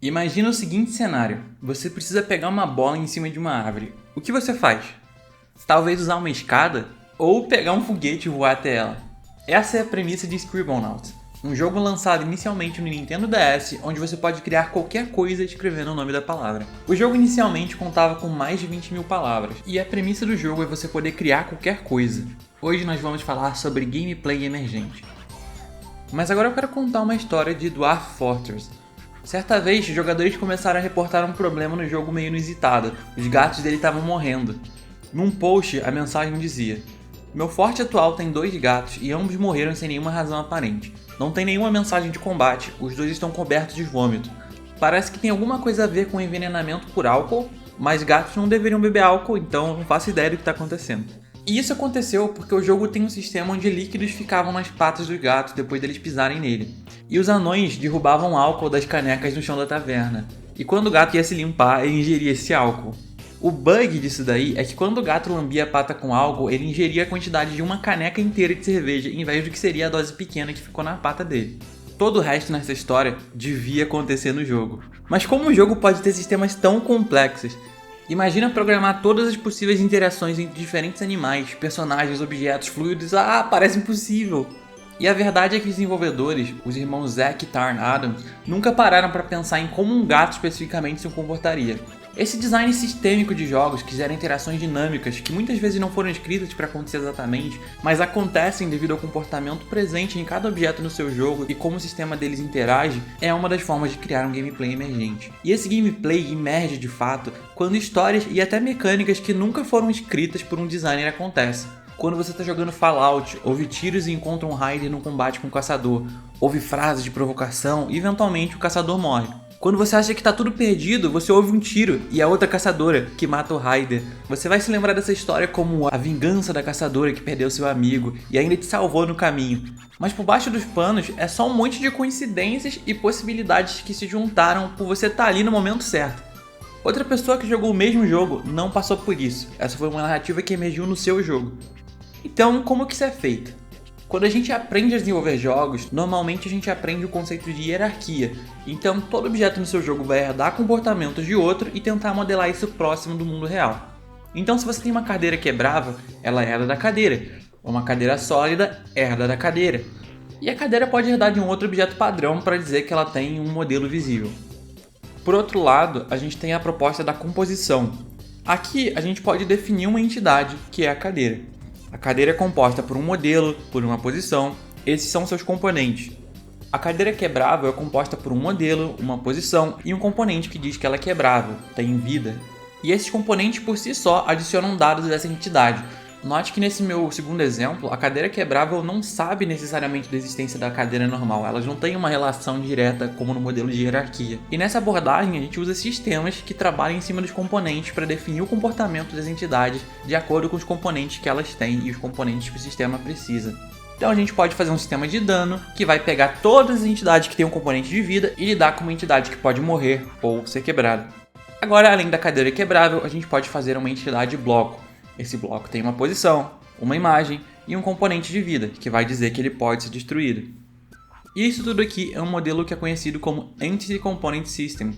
Imagina o seguinte cenário: você precisa pegar uma bola em cima de uma árvore. O que você faz? Talvez usar uma escada? Ou pegar um foguete e voar até ela? Essa é a premissa de Scribblenauts, um jogo lançado inicialmente no Nintendo DS, onde você pode criar qualquer coisa escrevendo o nome da palavra. O jogo inicialmente contava com mais de 20 mil palavras, e a premissa do jogo é você poder criar qualquer coisa. Hoje nós vamos falar sobre gameplay emergente. Mas agora eu quero contar uma história de Dwarf Fortress. Certa vez, os jogadores começaram a reportar um problema no jogo meio inusitado. Os gatos dele estavam morrendo. Num post, a mensagem dizia: "Meu forte atual tem 2 gatos e ambos morreram sem nenhuma razão aparente. Não tem nenhuma mensagem de combate, os 2 estão cobertos de vômito. Parece que tem alguma coisa a ver com envenenamento por álcool, mas gatos não deveriam beber álcool, então não faço ideia do que está acontecendo." E isso aconteceu porque o jogo tem um sistema onde líquidos ficavam nas patas dos gatos depois deles pisarem nele. E os anões derrubavam álcool das canecas no chão da taverna. E quando o gato ia se limpar, ele ingeria esse álcool. O bug disso daí é que quando o gato lambia a pata com álcool, ele ingeria a quantidade de uma caneca inteira de cerveja, em vez do que seria a dose pequena que ficou na pata dele. Todo o resto nessa história devia acontecer no jogo. Mas como o jogo pode ter sistemas tão complexos? Imagina programar todas as possíveis interações entre diferentes animais, personagens, objetos, fluidos. Parece impossível! E a verdade é que os desenvolvedores, os irmãos Zack e Tarn Adams, nunca pararam para pensar em como um gato especificamente se comportaria. Esse design sistêmico de jogos que gera interações dinâmicas que muitas vezes não foram escritas para acontecer exatamente, mas acontecem devido ao comportamento presente em cada objeto no seu jogo e como o sistema deles interage, é uma das formas de criar um gameplay emergente. E esse gameplay emerge de fato quando histórias e até mecânicas que nunca foram escritas por um designer acontecem. Quando você está jogando Fallout, ouve tiros e encontra um Raider num combate com um caçador, ouve frases de provocação e eventualmente o caçador morre. Quando você acha que tá tudo perdido, você ouve um tiro e a outra caçadora que mata o Raider. Você vai se lembrar dessa história como a vingança da caçadora que perdeu seu amigo e ainda te salvou no caminho. Mas por baixo dos panos é só um monte de coincidências e possibilidades que se juntaram por você estar ali no momento certo. Outra pessoa que jogou o mesmo jogo não passou por isso. Essa foi uma narrativa que emergiu no seu jogo. Então, como que isso é feito? Quando a gente aprende a desenvolver jogos, normalmente a gente aprende o conceito de hierarquia. Então, todo objeto no seu jogo vai herdar comportamentos de outro e tentar modelar isso próximo do mundo real. Então, se você tem uma cadeira quebrável, ela herda da cadeira. Uma cadeira sólida herda da cadeira. E a cadeira pode herdar de um outro objeto padrão para dizer que ela tem um modelo visível. Por outro lado, a gente tem a proposta da composição. Aqui, a gente pode definir uma entidade, que é a cadeira. A cadeira é composta por um modelo, por uma posição, esses são seus componentes. A cadeira quebrável é composta por um modelo, uma posição e um componente que diz que ela é quebrável, tem vida. E esses componentes por si só adicionam dados dessa entidade. Note que nesse meu segundo exemplo, a cadeira quebrável não sabe necessariamente da existência da cadeira normal, elas não têm uma relação direta como no modelo de hierarquia. E nessa abordagem a gente usa sistemas que trabalham em cima dos componentes para definir o comportamento das entidades de acordo com os componentes que elas têm e os componentes que o sistema precisa. Então a gente pode fazer um sistema de dano que vai pegar todas as entidades que têm um componente de vida e lidar com uma entidade que pode morrer ou ser quebrada. Agora, além da cadeira quebrável, a gente pode fazer uma entidade bloco. Esse bloco tem uma posição, uma imagem e um componente de vida, que vai dizer que ele pode ser destruído. E isso tudo aqui é um modelo que é conhecido como Entity Component System.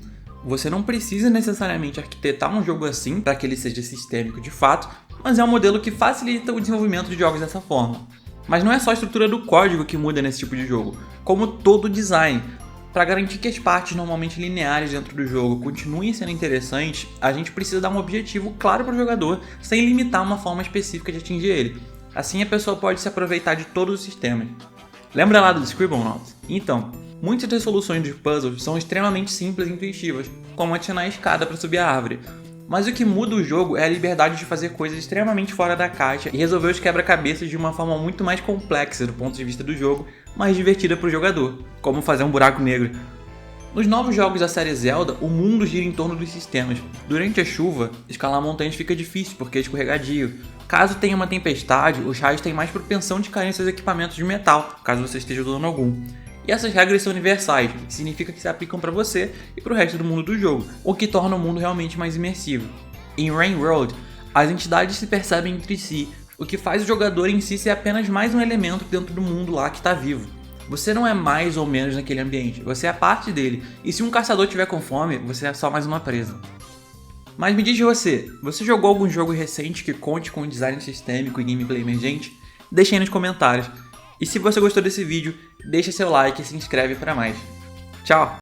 Você não precisa necessariamente arquitetar um jogo assim para que ele seja sistêmico de fato, mas é um modelo que facilita o desenvolvimento de jogos dessa forma. Mas não é só a estrutura do código que muda nesse tipo de jogo, como todo o design. Para garantir que as partes normalmente lineares dentro do jogo continuem sendo interessantes, a gente precisa dar um objetivo claro para o jogador, sem limitar uma forma específica de atingir ele. Assim a pessoa pode se aproveitar de todos os sistemas. Lembra lá do Scribblenauts? Então, muitas das soluções dos puzzles são extremamente simples e intuitivas, como adicionar a escada para subir a árvore. Mas o que muda o jogo é a liberdade de fazer coisas extremamente fora da caixa e resolver os quebra-cabeças de uma forma muito mais complexa do ponto de vista do jogo, mais divertida para o jogador, como fazer um buraco negro. Nos novos jogos da série Zelda, o mundo gira em torno dos sistemas. Durante a chuva, escalar montanhas fica difícil porque é escorregadio. Caso tenha uma tempestade, os raios têm mais propensão de cair em seus equipamentos de metal, caso você esteja usando algum. E essas regras são universais, o que significa que se aplicam para você e para o resto do mundo do jogo, o que torna o mundo realmente mais imersivo. Em Rain World, as entidades se percebem entre si, o que faz o jogador em si ser apenas mais um elemento dentro do mundo lá que está vivo. Você não é mais ou menos naquele ambiente, você é parte dele. E se um caçador tiver com fome, você é só mais uma presa. Mas me diz você jogou algum jogo recente que conte com design sistêmico e gameplay emergente? Deixa aí nos comentários. E se você gostou desse vídeo, deixa seu like e se inscreve para mais. Tchau!